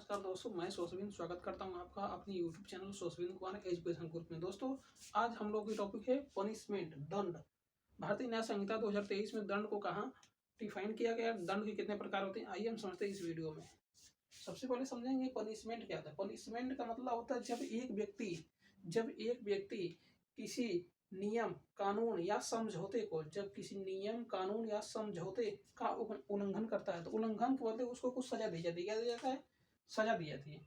नमस्कार दोस्तों, मैं सोशविन स्वागत करता हूं आपका अपने यूट्यूब चैनल सोशविन कुमार एजुकेशन ग्रुप में। दोस्तों, आज हम लोग की टॉपिक है पनिशमेंट, दंड। भारतीय न्याय संहिता 2023 में दंड को कहाँ डिफाइन किया गया, दंड के कितने प्रकार होते हैं, आइए हम समझते हैं इस वीडियो में। सबसे पहले समझेंगे पनिशमेंट क्या था। पनिशमेंट का मतलब होता है जब एक व्यक्ति किसी नियम कानून या समझौते को का उल्लंघन करता है तो उल्लंघन के बदले उसको कुछ सजा दी जाती है। क्या दी जाता है? सजा दी जाती है।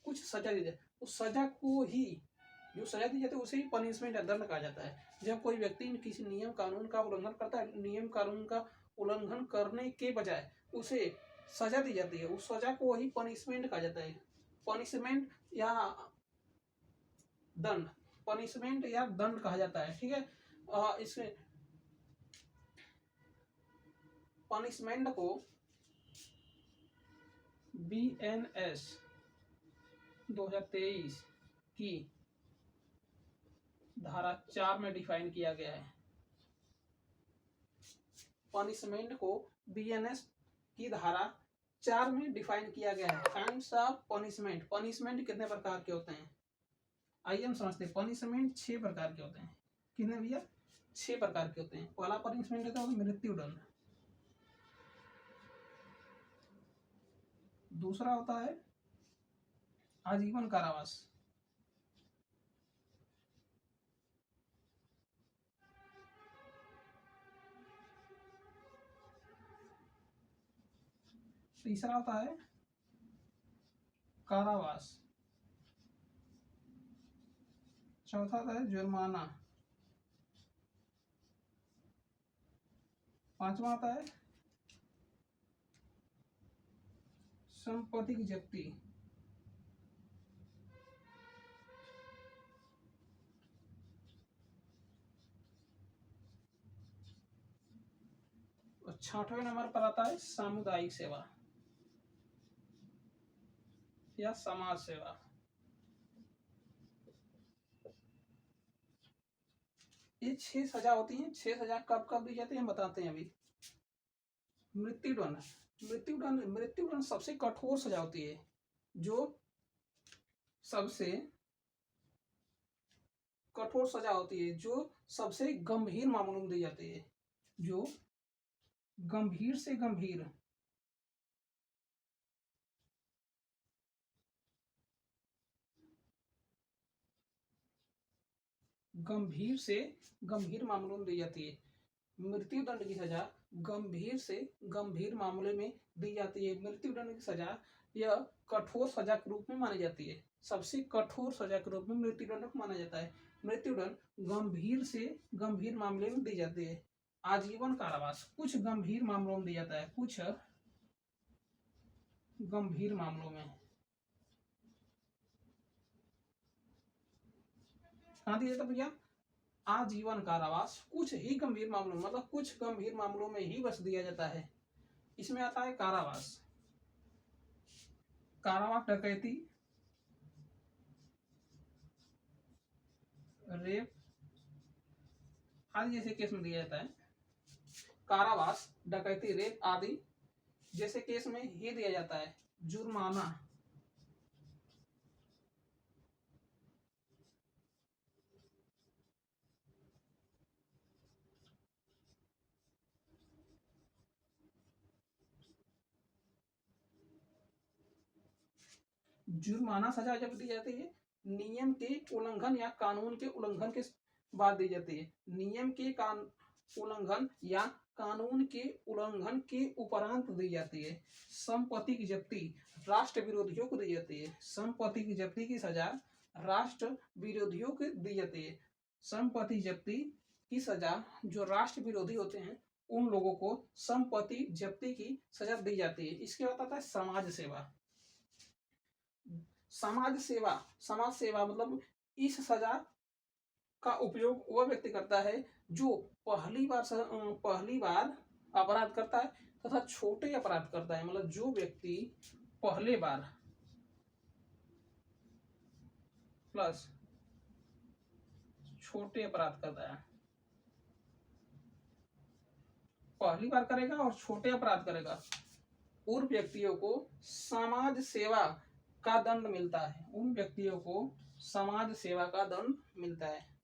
कुछ सजा दी जाती है, उस सजा को ही जो सजा दी जाती है उसे ही पनिशमेंट या दंड कहा जाता है। जब कोई व्यक्ति किसी नियम कानून का उल्लंघन करता है, नियम कानून का उल्लंघन करने के बजाय उसे सजा दी जाती है, उस सजा को ही पनिशमेंट कहा जाता है। पनिशमेंट या दंड, पनिशमेंट या दंड कहा जाता है। ठीक है, इसमें पनिशमेंट को BNS 2023 की धारा 4 में डिफाइन किया गया है। पनिशमेंट को BNS की धारा 4 में डिफाइन किया गया है। Kinds of punishment. पनिशमेंट कितने प्रकार के होते हैं, आइए हम समझते हैं। पनिशमेंट 6 प्रकार के होते हैं। कितने भैया? 6 प्रकार के होते हैं। पहला पनिशमेंट होता है मृत्युदंड, दूसरा होता है आजीवन कारावास, तीसरा होता है कारावास, चौथा होता है जुर्माना, पांचवा होता है संपत्ति की जब्ती, और छठवें नंबर पर आता है सामुदायिक सेवा या समाज सेवा। ये 6 सजा होती हैं। 6 सजा कब कब दी जाती है हम बताते हैं अभी। मृत्युदंड, मृत्युदंड सबसे कठोर सजा होती है, जो सबसे कठोर सजा होती है, जो सबसे गंभीर मामलों में दी जाती है, जो गंभीर से गंभीर मामलों में दी जाती है। मृत्युदंड की सजा गंभीर से गंभीर मामले में दी जाती है। मृत्युदंड की सजा यह कठोर सजा के रूप में मानी जाती है। सबसे कठोर सजा के रूप में मृत्युदंड को माना जाता है। मृत्युदंड गंभीर से गंभीर मामले में दी जाती है। आजीवन कारावास कुछ गंभीर मामलों में दिया जाता है, कुछ गंभीर मामलों में। कहाँ दिया जाता है भैया? आजीवन कारावास कुछ ही गंभीर मामलों में, मतलब कुछ गंभीर मामलों में ही बस दिया जाता है। इसमें आता है कारावास, कारावास डकैती, रेप आदि जैसे केस में दिया जाता है। कारावास डकैती रेप आदि जैसे केस में ही दिया जाता है। जुर्माना, जुर्माना सजा जब दी जाती है नियम के उल्लंघन या कानून के उल्लंघन के बाद दी जाती है। नियम के उल्लंघन या कानून के उल्लंघन के उपरांत दी जाती है। संपत्ति की जब्ती राष्ट्र विरोधियों को दी जाती है। संपत्ति की जब्ती की सजा राष्ट्र विरोधियों को दी जाती है। संपत्ति जब्ती की सजा जो राष्ट्र विरोधी होते हैं उन लोगों को संपत्ति जब्ती की सजा दी जाती है। इसके बाद आता है समाज सेवा। समाज सेवा मतलब इस सजा का उपयोग वह व्यक्ति करता है जो पहली बार अपराध करता है तथा छोटे अपराध करता है। मतलब जो व्यक्ति पहले बार प्लस छोटे अपराध करता है, पहली बार करेगा और छोटे अपराध करेगा, उन व्यक्तियों को समाज सेवा का दंड मिलता है, उन व्यक्तियों को समाज सेवा का दंड मिलता है।